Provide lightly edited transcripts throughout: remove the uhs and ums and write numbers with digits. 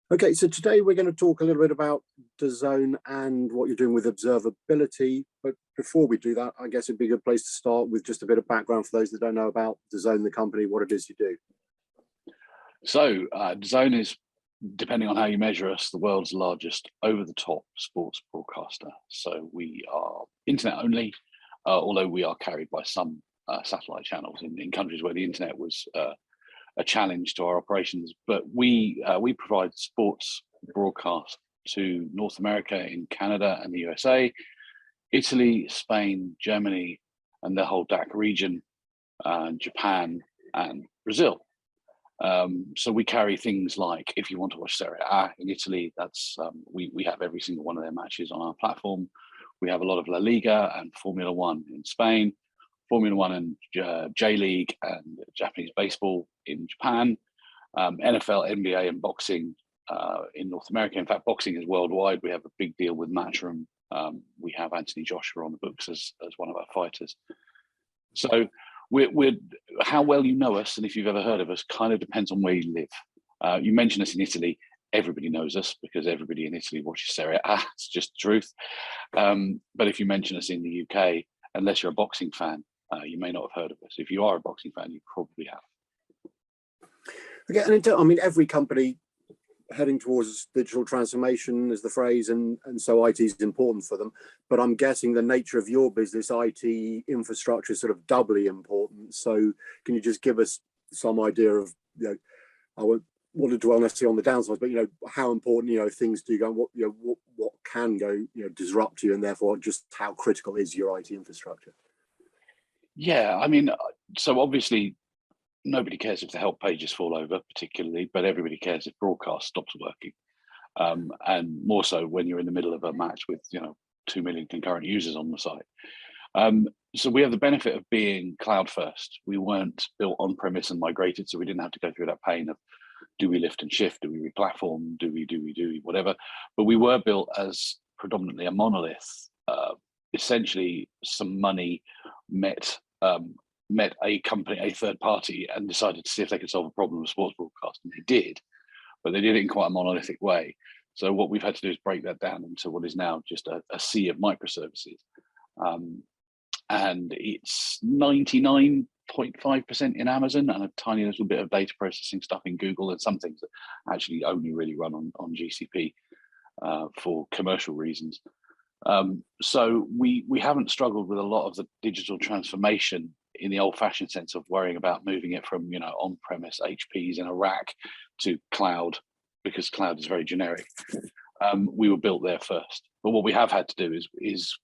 Okay, so today we're going to talk a little bit about DAZN and what you're doing with observability. But before we do that, I guess it'd be a good place to start with just a bit of background for those that don't know about DAZN, the company, what it is you do. So DAZN is, depending on how you measure us, the world's largest over-the-top sports broadcaster. So we are internet only, although we are carried by some satellite channels in countries where the internet was a challenge to our operations. But we provide sports broadcast to North America, in Canada and the USA, Italy, Spain, Germany, and the whole DAC region, Japan and Brazil. So we carry things like, if you want to watch Serie A in Italy, that's we have every single one of their matches on our platform. We have a lot of La Liga and Formula One in Spain, Formula One and J League and Japanese baseball in Japan, NFL, NBA, and boxing in North America. In fact, boxing is worldwide. We have a big deal with Matchroom. We have Anthony Joshua on the books as one of our fighters. So we're how well you know us and if you've ever heard of us kind of depends on where you live. You mentioned us in Italy. Everybody knows us because everybody in Italy watches Serie A. It's just the truth. But if you mention us in the UK, unless you're a boxing fan, you may not have heard of us. If you are a boxing fan, you probably have. Okay, and I mean, every company heading towards digital transformation is the phrase, and so IT is important for them. But I'm guessing the nature of your business, IT infrastructure, is sort of doubly important. So can you just give us some idea of, I won't want to dwell necessarily on the downsides, but how important things do go, what can go disrupt you, and therefore just how critical is your IT infrastructure? Yeah, I mean, so obviously nobody cares if the help pages fall over particularly, but everybody cares if broadcast stops working. And more so when you're in the middle of a match with 2 million concurrent users on the site. So we have the benefit of being cloud first. We weren't built on premise and migrated, so we didn't have to go through that pain of do we lift and shift, do we replatform, do we whatever. But we were built as predominantly a monolith. Essentially some money met a company, a third party, and decided to see if they could solve a problem with sports broadcast, and they did, but they did it in quite a monolithic way. So what we've had to do is break that down into what is now just a sea of microservices, and it's 99.5% in Amazon and a tiny little bit of data processing stuff in Google, and some things that actually only really run on GCP for commercial reasons. So we haven't struggled with a lot of the digital transformation in the old-fashioned sense of worrying about moving it from on-premise HPs in a rack to cloud, because cloud is very generic. We were built there first, but what we have had to do is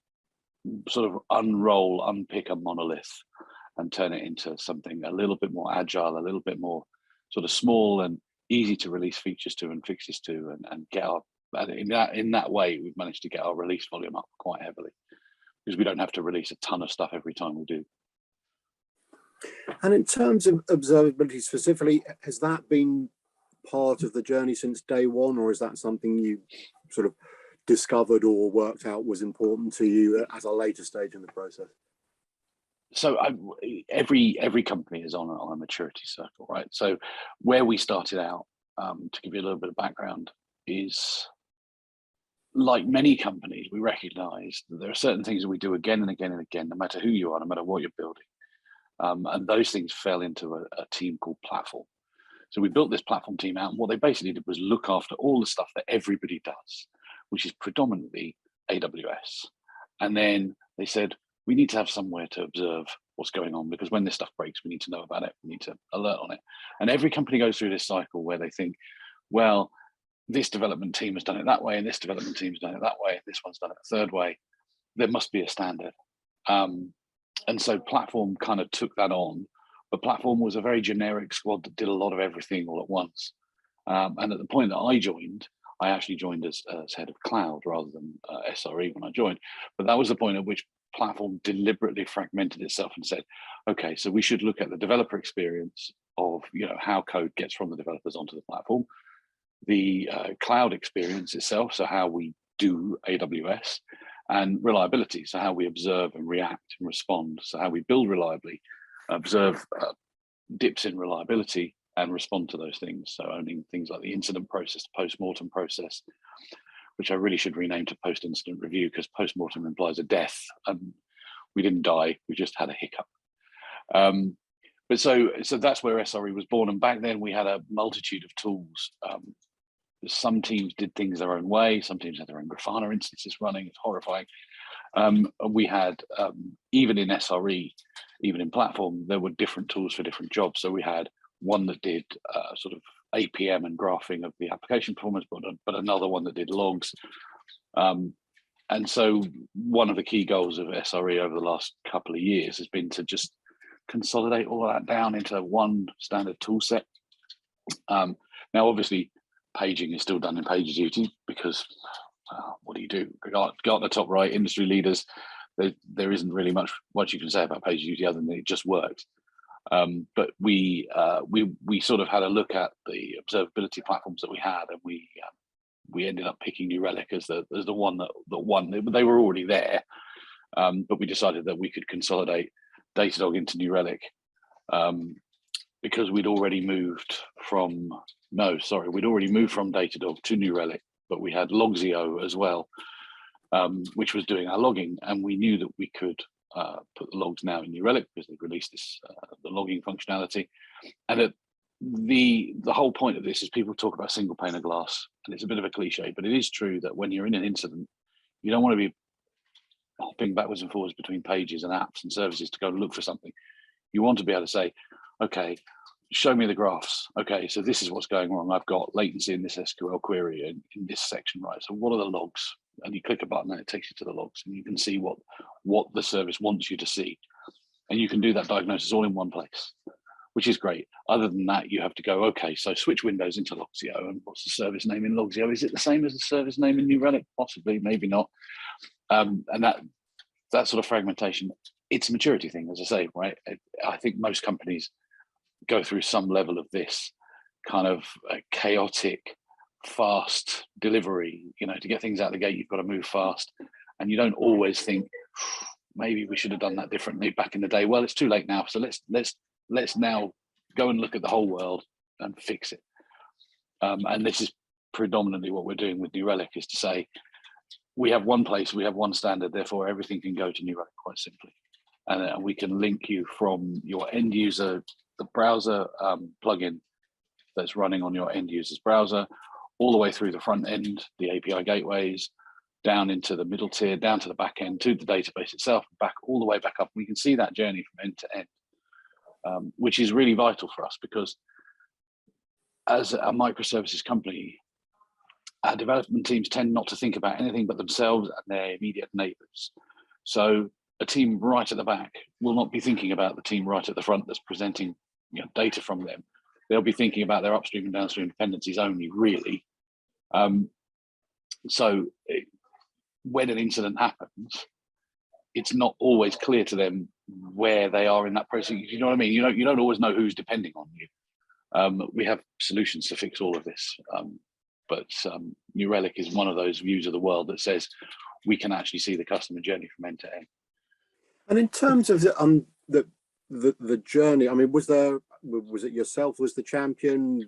sort of unpick a monolith and turn it into something a little bit more agile, a little bit more sort of small and easy to release features to and fixes to, and get our in that way we've managed to get our release volume up quite heavily, because we don't have to release a ton of stuff every time we do. And in terms of observability specifically, has that been part of the journey since day one, or is that something you sort of discovered or worked out was important to you at a later stage in the process? So every company is on a maturity circle, right? So where we started out, to give you a little bit of background, is like many companies, we recognize that there are certain things that we do again and again and again, no matter who you are, no matter what you're building. And those things fell into a team called platform. So we built this platform team out, and what they basically did was look after all the stuff that everybody does, which is predominantly AWS. And then they said, we need to have somewhere to observe what's going on, because when this stuff breaks, we need to know about it, we need to alert on it. And every company goes through this cycle where they think, well, this development team has done it that way, and this development team has done it that way, and this one's done it a third way. There must be a standard. And so platform kind of took that on, but platform was a very generic squad that did a lot of everything all at once. And at the point that I joined, I actually joined as head of cloud rather than SRE when I joined. But that was the point at which platform deliberately fragmented itself and said, okay, so we should look at the developer experience of how code gets from the developers onto the platform, the cloud experience itself, so how we do AWS, and reliability, so how we observe and react and respond, so how we build reliably, observe dips in reliability, and respond to those things. So owning things like the incident process, post-mortem process, which I really should rename to post-incident review, because post-mortem implies a death, and we didn't die, we just had a hiccup. But so that's where SRE was born. And back then we had a multitude of tools. Some teams did things their own way. Some teams had their own Grafana instances running. It's horrifying. We had, even in SRE, even in platform, there were different tools for different jobs. So we had one that did sort of APM and graphing of the application performance, but another one that did logs. And so one of the key goals of SRE over the last couple of years has been to just consolidate all of that down into one standard tool set. Now, obviously, paging is still done in PagerDuty, because what do you do? Got the top right, industry leaders. There isn't really much you can say about PagerDuty other than it just works. But we sort of had a look at the observability platforms that we had, and we ended up picking New Relic as the one that won. They were already there, but we decided that we could consolidate Datadog into New Relic, because we'd already moved from Datadog to New Relic, but we had Logzio as well, which was doing our logging, and we knew that we could put the logs now in New Relic because they've released this the logging functionality. And the whole point of this is people talk about single pane of glass, and it's a bit of a cliche, but it is true that when you're in an incident, you don't want to be hopping backwards and forwards between pages and apps and services to go and look for something. You want to be able to say, okay, show me the graphs. Okay, so this is what's going wrong. I've got latency in this SQL query in this section, right? So what are the logs? And you click a button and it takes you to the logs, and you can see what the service wants you to see. And you can do that diagnosis all in one place, which is great. Other than that, you have to go, okay, so switch windows into Logzio, and what's the service name in Logzio? Is it the same as the service name in New Relic? Possibly, maybe not. And that sort of fragmentation, it's a maturity thing, as I say, right? I think most companies go through some level of this kind of chaotic, fast delivery. To get things out the gate, you've got to move fast, and you don't always think, maybe we should have done that differently back in the day. Well, it's too late now, so let's now go and look at the whole world and fix it. And this is predominantly what we're doing with New Relic, is to say, we have one place, we have one standard, therefore everything can go to New Relic quite simply. And we can link you from your end user, the browser plugin that's running on your end user's browser, all the way through the front end, the API gateways, down into the middle tier, down to the back end, to the database itself, back all the way back up. We can see that journey from end to end, which is really vital for us, because as a microservices company, our development teams tend not to think about anything but themselves and their immediate neighbors. So a team right at the back will not be thinking about the team right at the front that's presenting data from them. They'll be thinking about their upstream and downstream dependencies only, really. When an incident happens, it's not always clear to them where they are in that process. You know what I mean? You don't always know who's depending on you. We have solutions to fix all of this. But New Relic is one of those views of the world that says we can actually see the customer journey from end to end. And in terms of the journey, I mean, was it yourself was the champion?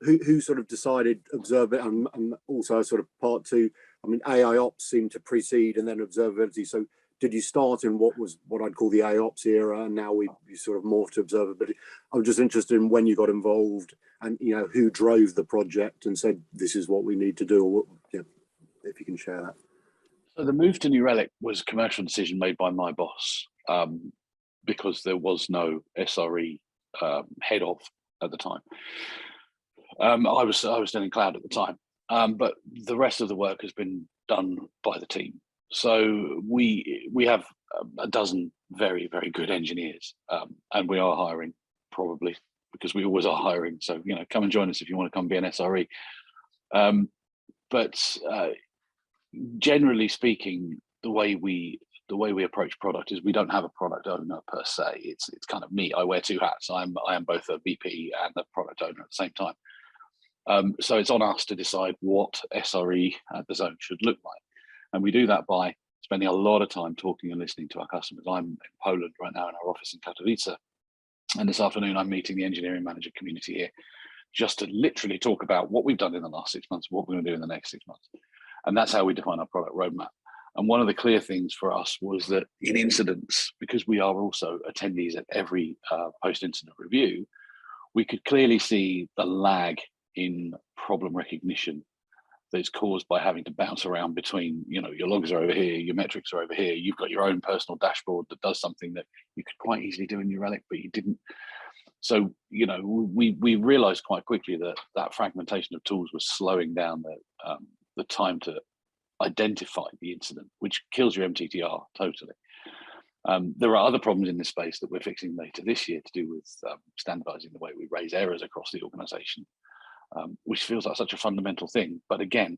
Who sort of decided observe it, and also sort of part two? I mean, AI ops seemed to precede and then observability. So did you start in what I'd call the AI ops era, and now we sort of morphed to observability? I'm just interested in when you got involved, and who drove the project and said this is what we need to do, or if you can share that. So the move to New Relic was a commercial decision made by my boss, because there was no SRE head of at the time. I was still in cloud at the time, but the rest of the work has been done by the team. So we have a dozen very, very good engineers, and we are hiring, probably, because we always are hiring. So come and join us if you want to come be an SRE. But generally speaking, the way we approach product is we don't have a product owner per se. It's kind of me. I wear two hats. I am both a VP and a product owner at the same time. So it's on us to decide what SRE at the zone should look like. And we do that by spending a lot of time talking and listening to our customers. I'm in Poland right now in our office in Katowice. And this afternoon, I'm meeting the engineering manager community here just to literally talk about what we've done in the last 6 months, what we're going to do in the next 6 months. And that's how we define our product roadmap. And one of the clear things for us was that in incidents, because we are also attendees at every post-incident review, we could clearly see the lag in problem recognition that's caused by having to bounce around between, your logs are over here, your metrics are over here, you've got your own personal dashboard that does something that you could quite easily do in New Relic, but you didn't. So, we realized quite quickly that fragmentation of tools was slowing down the time to identify the incident, which kills your MTTR totally. There are other problems in this space that we're fixing later this year to do with standardizing the way we raise errors across the organization, which feels like such a fundamental thing. But again,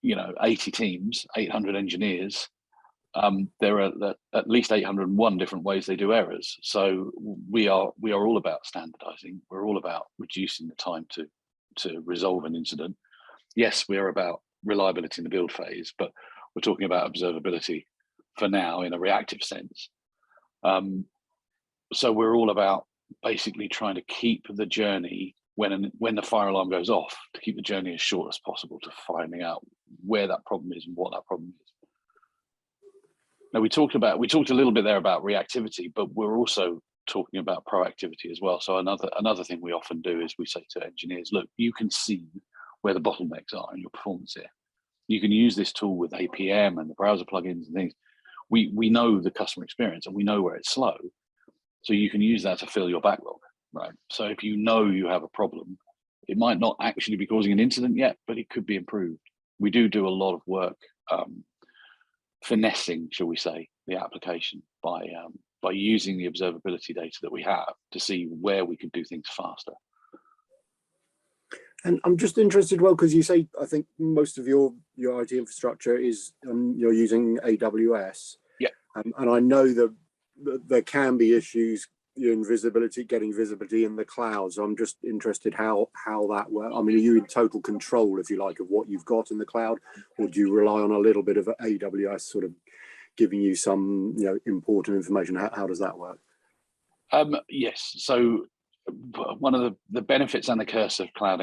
80 teams, 800 engineers, there are at least 801 different ways they do errors. So we are all about standardizing. We're all about reducing the time to resolve an incident. Yes, we're about reliability in the build phase, but we're talking about observability for now in a reactive sense. So we're all about basically trying to keep the journey when the fire alarm goes off, to keep the journey as short as possible to finding out where that problem is and what that problem is. Now we talked a little bit there about reactivity, but we're also talking about proactivity as well. So another thing we often do is we say to engineers, look, you can see where the bottlenecks are in your performance here. You can use this tool with APM and the browser plugins and things. We know the customer experience and we know where it's slow. So you can use that to fill your backlog, right? So if you know you have a problem, it might not actually be causing an incident yet, but it could be improved. We do a lot of work finessing, shall we say, the application by using the observability data that we have to see where we can do things faster. And I'm just interested, well, because you say, I think most of your IT infrastructure is you're using AWS. Yeah. And I know that there can be issues in getting visibility in the cloud. So I'm just interested how that works. I mean, are you in total control, if you like, of what you've got in the cloud, or do you rely on a little bit of AWS sort of giving you some important information? How does that work? Yes. So one of the benefits and the curse of cloud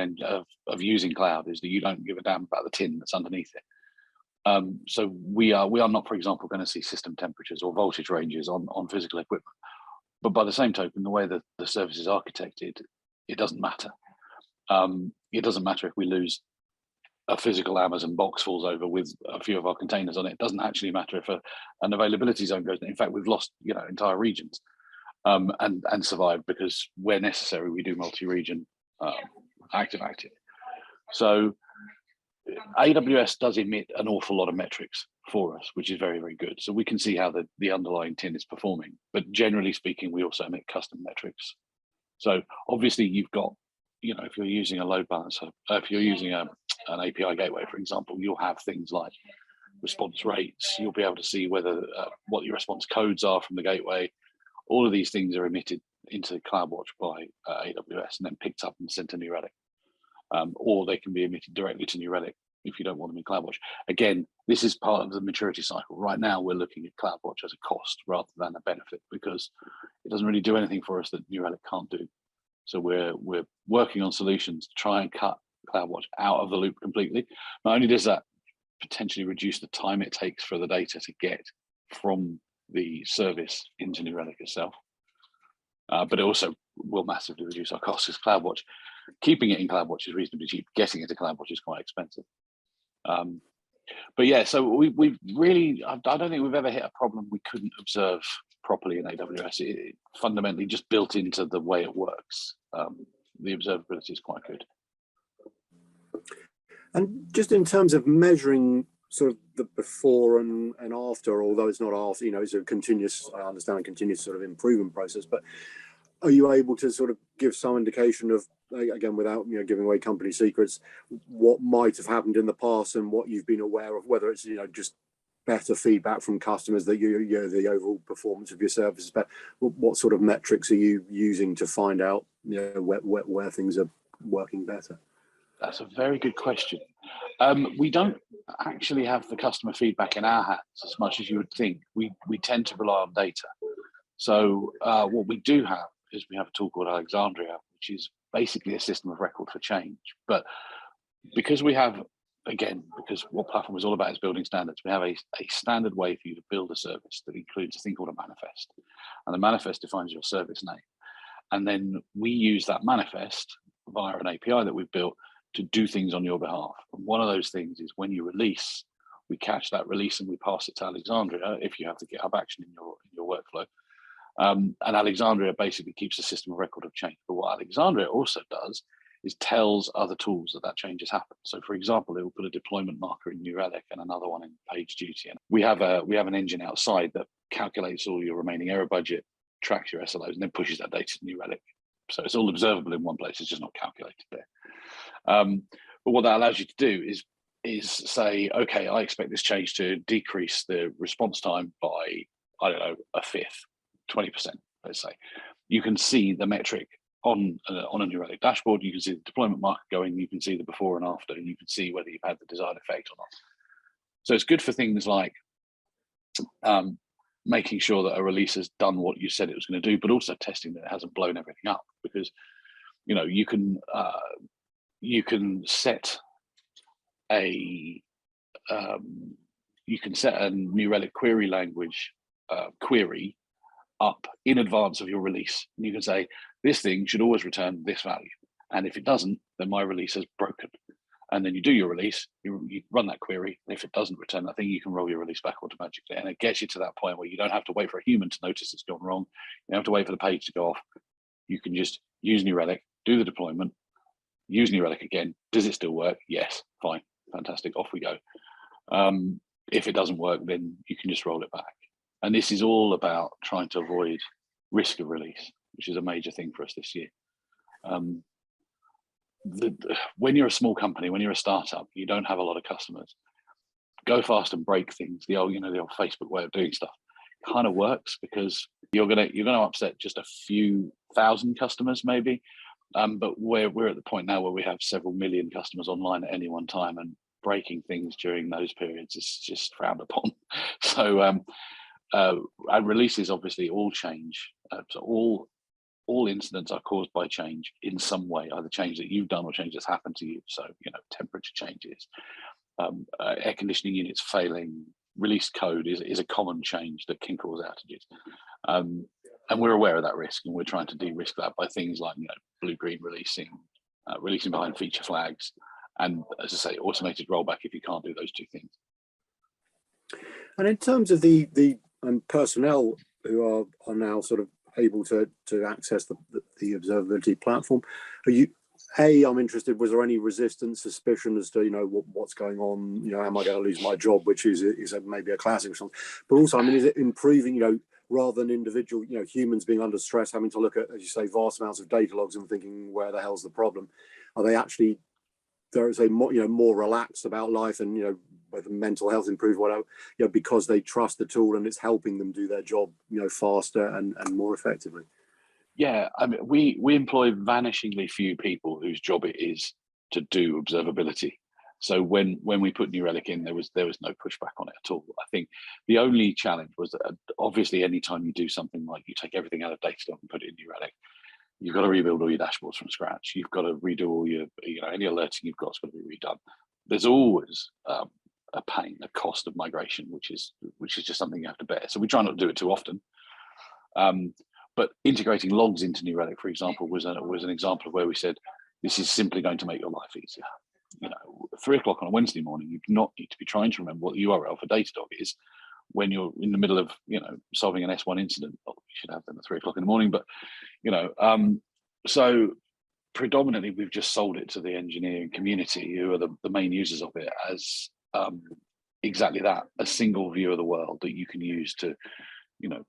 of using cloud is that you don't give a damn about the tin that's underneath it. So we are not, for example, going to see system temperatures or voltage ranges on physical equipment. But by the same token, the way that the service is architected, it doesn't matter. It doesn't matter if we lose a physical Amazon box falls over with a few of our containers on it. It doesn't actually matter if an availability zone goes. In fact, we've lost entire regions. And survive because where necessary, we do multi-region active. So AWS does emit an awful lot of metrics for us, which is very, very good. So we can see how the underlying tin is performing. But generally speaking, we also emit custom metrics. So obviously you've got, if you're using a load balancer, if you're using an API gateway, for example, you'll have things like response rates. You'll be able to see whether what your response codes are from the gateway. All of these things are emitted into CloudWatch by AWS and then picked up and sent to New Relic. Or they can be emitted directly to New Relic if you don't want them in CloudWatch. Again, this is part of the maturity cycle. Right now, we're looking at CloudWatch as a cost rather than a benefit because it doesn't really do anything for us that New Relic can't do. So we're working on solutions to try and cut CloudWatch out of the loop completely. Not only does that potentially reduce the time it takes for the data to get from the service into New Relic itself, but it also will massively reduce our costs because CloudWatch, keeping it in CloudWatch is reasonably cheap. Getting it to CloudWatch is quite expensive. But yeah, so we've really, I don't think we've ever hit a problem we couldn't observe properly in AWS. It fundamentally just built into the way it works. The observability is quite good. And just in terms of measuring sort of the before and after, although it's not after, it's a continuous, I understand, a continuous sort of improvement process, but are you able to sort of give some indication of, again, without giving away company secrets, what might have happened in the past and what you've been aware of, whether it's just better feedback from customers that the overall performance of your services, but what sort of metrics are you using to find out where things are working better? That's a very good question. We don't actually have the customer feedback in our hands as much as you would think. We tend to rely on data. So what we do have is we have a tool called Alexandria, which is basically a system of record for change. But because we have, again, because what platform is all about is building standards, we have a standard way for you to build a service that includes a thing called a manifest. And the manifest defines your service name. And then we use that manifest via an API that we've built to do things on your behalf. And one of those things is when you release, we catch that release and we pass it to Alexandria if you have the GitHub action in your workflow. And Alexandria basically keeps a system of record of change. But what Alexandria also does is tells other tools that change has happened. So for example, it will put a deployment marker in New Relic and another one in PagerDuty. And we have an engine outside that calculates all your remaining error budget, tracks your SLOs, and then pushes that data to New Relic. So it's all observable in one place, it's just not calculated there. But what that allows you to do is say, okay, I expect this change to decrease the response time by, I don't know, a fifth, 20%, let's say. You can see the metric on a New Relic dashboard. You can see the deployment marker going, you can see the before and after, and you can see whether you've had the desired effect or not. So it's good for things like making sure that a release has done what you said it was going to do, but also testing that it hasn't blown everything up, because you can set a New Relic query language query up in advance of your release. And you can say, this thing should always return this value. And if it doesn't, then my release is broken. And then you do your release, you run that query. And if it doesn't return that thing, you can roll your release back automatically. And it gets you to that point where you don't have to wait for a human to notice it's gone wrong. You don't have to wait for the page to go off. You can just use New Relic, do the deployment, use New Relic again. Does it still work? Yes, fine, fantastic, off we go. If it doesn't work, then you can just roll it back. And this is all about trying to avoid risk of release, which is a major thing for us this year. When you're a small company, when you're a startup, you don't have a lot of customers. Go fast and break things. The old Facebook way of doing stuff kind of works, because you're gonna upset just a few thousand customers maybe. But we're at the point now where we have several million customers online at any one time, and breaking things during those periods is just frowned upon. So our releases obviously all change. So all incidents are caused by change in some way, either change that you've done or change that's happened to you. So temperature changes, air conditioning units failing, release code is a common change that can cause outages. And we're aware of that risk, and we're trying to de-risk that by things like blue-green releasing, releasing behind feature flags, and as I say, automated rollback if you can't do those two things. And in terms of the personnel who are now sort of able to access the observability platform, I'm interested, was there any resistance, suspicion as to what's going on, am I going to lose my job, which is maybe a classic or something, but also, is it improving, rather than individual humans being under stress, having to look at, as you say, vast amounts of data logs and thinking where the hell's the problem? Are they actually, more relaxed about life, and whether mental health improve, whatever, because they trust the tool and it's helping them do their job faster and more effectively? Yeah, we employ vanishingly few people whose job it is to do observability. So when we put New Relic in, there was no pushback on it at all. I think the only challenge was that obviously anytime you do something like you take everything out of Datadog and put it in New Relic, you've got to rebuild all your dashboards from scratch. You've got to redo all your, any alerting you've got has got to be redone. There's always a pain, a cost of migration, which is just something you have to bear. So we try not to do it too often. But integrating logs into New Relic, for example, was an example of where we said, this is simply going to make your life easier. 3 o'clock on a Wednesday morning, you do not need to be trying to remember what the URL for Datadog is when you're in the middle of, solving an S1 incident. Well, you should have them at 3 o'clock in the morning, but, so predominantly we've just sold it to the engineering community, who are the main users of it, as exactly that, a single view of the world that you can use to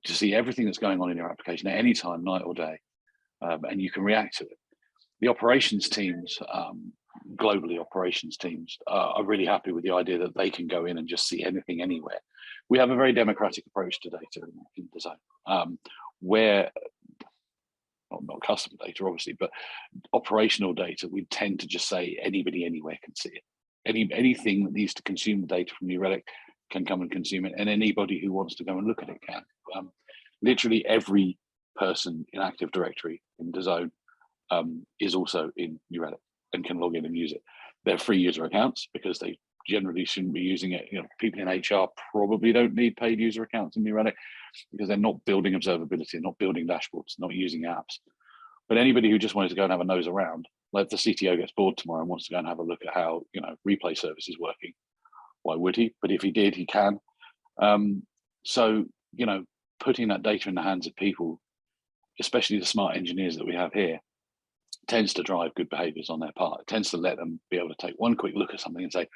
see everything that's going on in your application at any time, night or day, and you can react to it. The operations teams, globally operations teams, are really happy with the idea that they can go in and just see anything anywhere. We have a very democratic approach to data in design, where, not customer data obviously, but operational data, we tend to just say anybody anywhere can see it. Anything that needs to consume the data from New Relic can come and consume it, and anybody who wants to go and look at it can. Literally every person in Active Directory in the zone is also in New Relic and can log in and use it. They're free user accounts because they generally shouldn't be using it. People in HR probably don't need paid user accounts in New Relic because they're not building observability, not building dashboards, not using apps. But anybody who just wanted to go and have a nose around, like if the CTO gets bored tomorrow and wants to go and have a look at how replay service is working, why would he? But if he did, he can. So putting that data in the hands of people, especially the smart engineers that we have here, tends to drive good behaviors on their part. It tends to let them be able to take one quick look at something and say,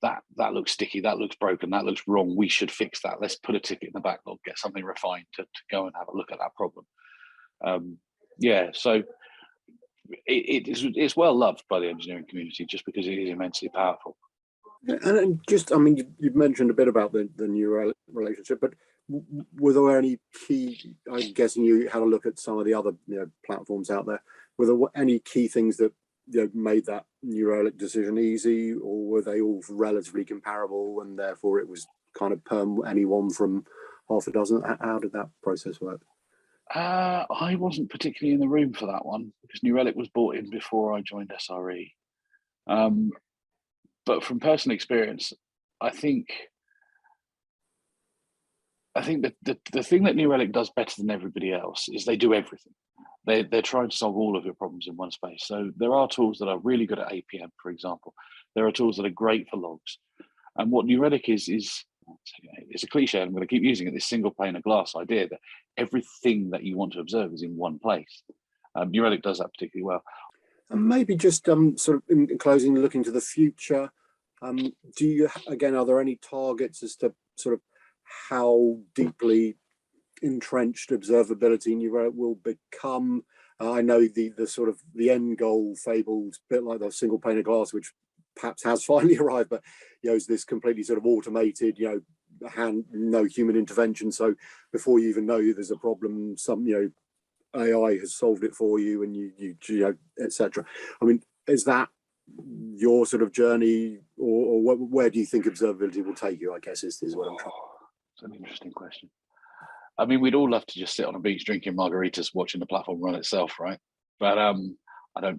that looks sticky, that looks broken, that looks wrong, we should fix that. Let's put a ticket in the backlog, get something refined to go and have a look at that problem. So it's well loved by the engineering community just because it is immensely powerful. And just, you've mentioned a bit about the New relationship, but were there any key, I'm guessing you had a look at some of the other platforms out there, were there any key things that made that New Relic decision easy, or were they all relatively comparable and therefore it was kind of anyone from half a dozen? How did that process work? I wasn't particularly in the room for that one because New Relic was brought in before I joined SRE. But from personal experience, I think that the thing that New Relic does better than everybody else is they do everything. They're trying to solve all of your problems in one space. So there are tools that are really good at APM, for example. There are tools that are great for logs. And what New Relic is it's a cliche, I'm going to keep using it, this single pane of glass idea that everything that you want to observe is in one place. New Relic does that particularly well. And maybe just sort of in closing, looking to the future, do you, again, are there any targets as to sort of how deeply entrenched observability New Relic will become? I know the sort of the end goal fabled bit like the single pane of glass, which perhaps has finally arrived, but is this completely sort of automated, no human intervention. So before you even know there's a problem, some AI has solved it for you, and you etc. Is that your sort of journey, or where do you think observability will take you? I guess is what I'm trying. It's an interesting question. We'd all love to just sit on a beach drinking margaritas, watching the platform run itself, right? But I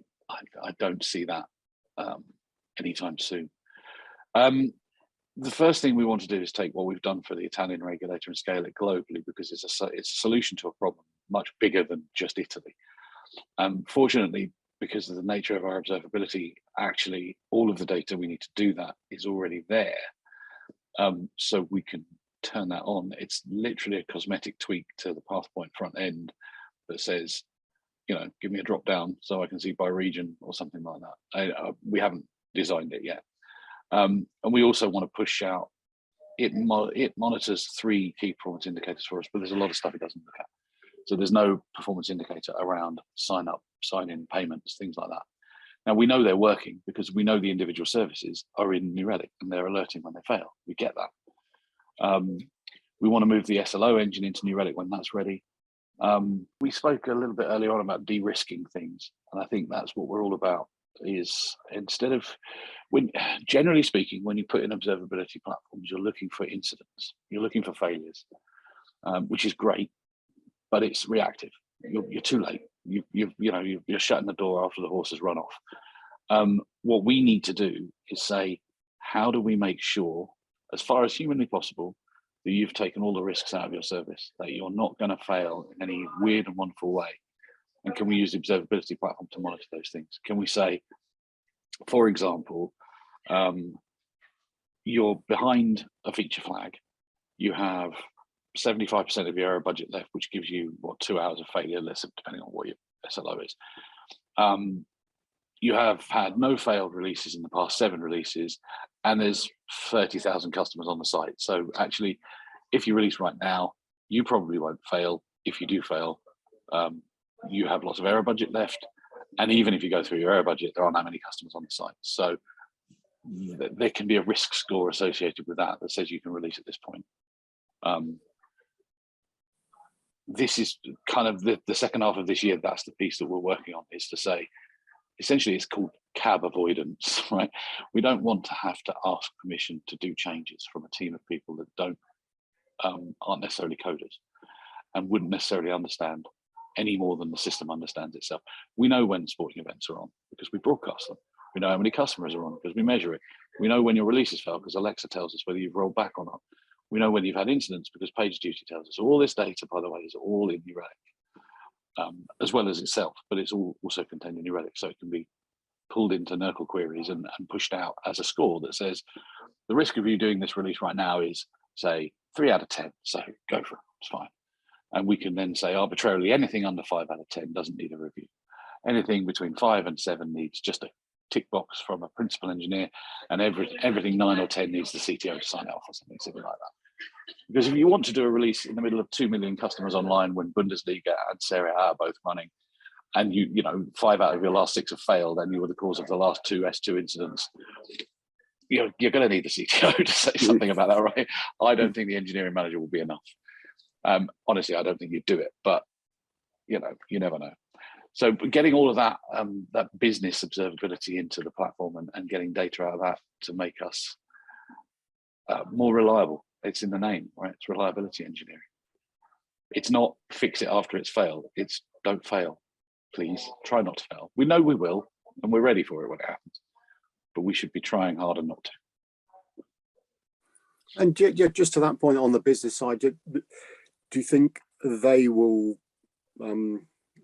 don't see that anytime soon. The first thing we want to do is take what we've done for the Italian regulator and scale it globally, because it's a solution to a problem much bigger than just Italy. Fortunately, because of the nature of our observability, actually all of the data we need to do that is already there. So we can turn that on. It's literally a cosmetic tweak to the Pathpoint front end that says, give me a drop down so I can see by region or something like that. We haven't designed it yet. And we also want to push out, it monitors 3 key performance indicators for us, but there's a lot of stuff it doesn't look at. So there's no performance indicator around sign up, sign in, payments, things like that. Now we know they're working because we know the individual services are in New Relic and they're alerting when they fail. We get that. We want to move the SLO engine into New Relic when that's ready. We spoke a little bit earlier on about de-risking things, and I think that's what we're all about. Is instead of, generally speaking, when you put in observability platforms, you're looking for incidents, you're looking for failures, which is great, but it's reactive. You're too late. You're shutting the door after the horse has run off. What we need to do is say, how do we make sure, as far as humanly possible, that you've taken all the risks out of your service, that you're not going to fail in any weird and wonderful way? And can we use the observability platform to monitor those things? Can we say, for example, you're behind a feature flag, you have 75% of your error budget left, which gives you 2 hours of failure, less depending on what your SLO is. You have had no failed releases in the past 7 releases, and there's 30,000 customers on the site. So actually, if you release right now, you probably won't fail. If you do fail, you have lots of error budget left. And even if you go through your error budget, there aren't that many customers on the site. So there can be a risk score associated with that says you can release at this point. This is kind of the second half of this year. That's the piece that we're working on, is to say, essentially it's called cab avoidance, right? We don't want to have to ask permission to do changes from a team of people that aren't necessarily coders. and wouldn't necessarily understand any more than the system understands itself. We know when sporting events are on because we broadcast them. We know how many customers are on because we measure it. We know when your releases fail because Alexa tells us whether you've rolled back or not. We know when you've had incidents because PagerDuty tells us. So all this data, by the way, is all in New Relic, as well as itself, but it's all also contained in New Relic, so it can be pulled into NERCL queries and pushed out as a score that says the risk of you doing this release right now is, say, 3 out of 10. So go for it, it's fine. And we can then say arbitrarily anything under 5 out of 10 doesn't need a review. Anything between 5 and 7 needs just a tick box from a principal engineer, and everything 9 or 10 needs the CTO to sign off or something silly like that. Because if you want to do a release in the middle of 2 million customers online when Bundesliga and Serie A are both running, and you know 5 out of your last 6 have failed, and you were the cause of the last 2 S2 incidents, you're going to need the CTO to say something about that, right? I don't think the engineering manager will be enough. Honestly, I don't think you'd do it, but you know, you never know. So getting all of that that business observability into the platform and getting data out of that to make us more reliable. It's in the name, right? It's reliability engineering. It's not fix it after it's failed. It's don't fail, please. Try not to fail. We know we will, and we're ready for it when it happens, but we should be trying harder not to. And yeah, just to that point on the business side, do you think they will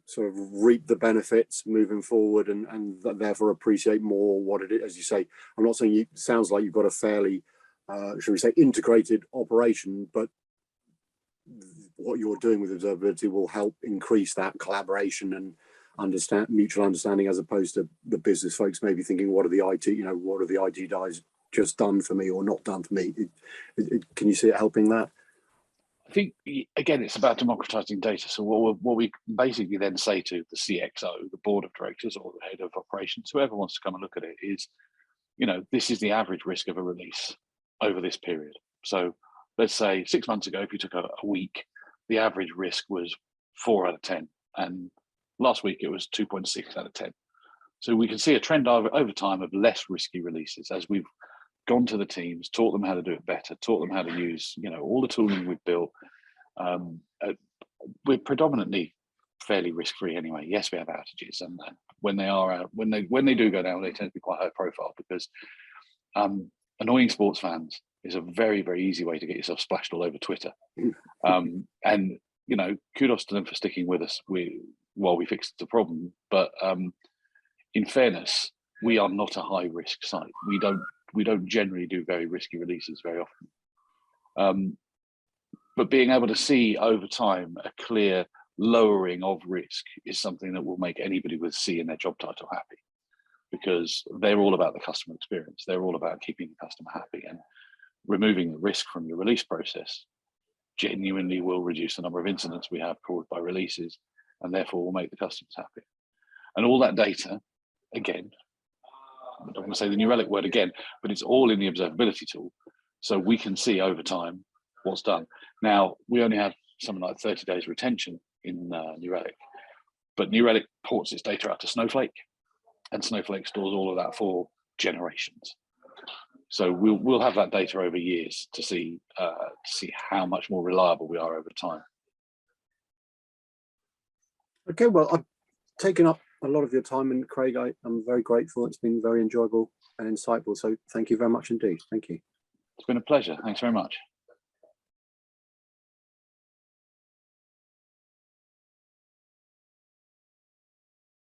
sort of reap the benefits moving forward and therefore appreciate more what it is? As you say, I'm not saying it sounds like you've got a fairly, should we say, integrated operation, but what you're doing with observability will help increase that collaboration and mutual understanding, as opposed to the business folks maybe thinking, what are the IT, you know, what are the IT guys just done for me or not done for me? Can you see it helping that? I think, again, it's about democratizing data. So what we basically then say to the CXO, the board of directors, or the head of operations, whoever wants to come and look at it, is, you know, this is the average risk of a release over this period. So let's say 6 months ago, if you took a week, the average risk was 4 out of 10. And last week it was 2.6 out of 10. So we can see a trend over time of less risky releases as we've gone to the teams, taught them how to do it better, taught them how to use, you know, all the tooling we've built. We're predominantly fairly risk-free anyway. Yes, we have outages, and when they do go down, they tend to be quite high profile, because annoying sports fans is a very, very easy way to get yourself splashed all over Twitter. And you know, kudos to them for sticking with us while we fixed the problem. But in fairness, we are not a high-risk site. We don't generally do very risky releases very often. But being able to see over time a clear lowering of risk is something that will make anybody with C in their job title happy, because they're all about the customer experience. They're all about keeping the customer happy, and removing the risk from your release process genuinely will reduce the number of incidents we have caused by releases, and therefore will make the customers happy. And all that data, again, I don't want to say the New Relic word again, but it's all in the observability tool. So we can see over time what's done. Now, we only have something like 30 days retention in New Relic, but New Relic ports its data out to Snowflake, and Snowflake stores all of that for generations. So we'll have that data over years to see how much more reliable we are over time. Okay, well, I've taken up a lot of your time, and Craig, I'm very grateful. It's been very enjoyable and insightful. So thank you very much indeed. Thank you. It's been a pleasure. Thanks very much.